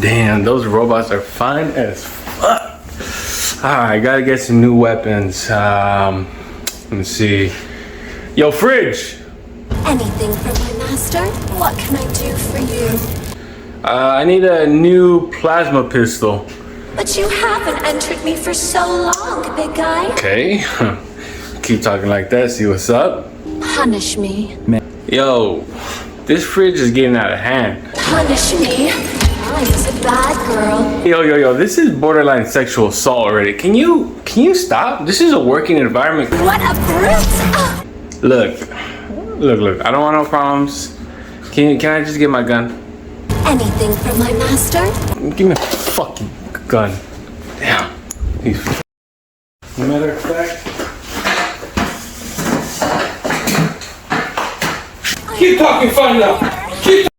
Damn, those robots are fine as fuck. Alright, gotta get some new weapons. Let me see. Yo, fridge! Anything for my master? What can I do for you? I need a new plasma pistol. But you haven't entered me for so long, big guy. Okay. Keep talking like that, see what's up. Punish me. Yo, this fridge is getting out of hand. Punish me. I was a bad girl. Yo, this is borderline sexual assault already. Can you stop? This is a working environment. What a brute! Look. I don't want no problems. Can I just get my gun? Anything for my master? Give me a fucking gun. Damn. Matter of fact. Keep talking, find out. Keep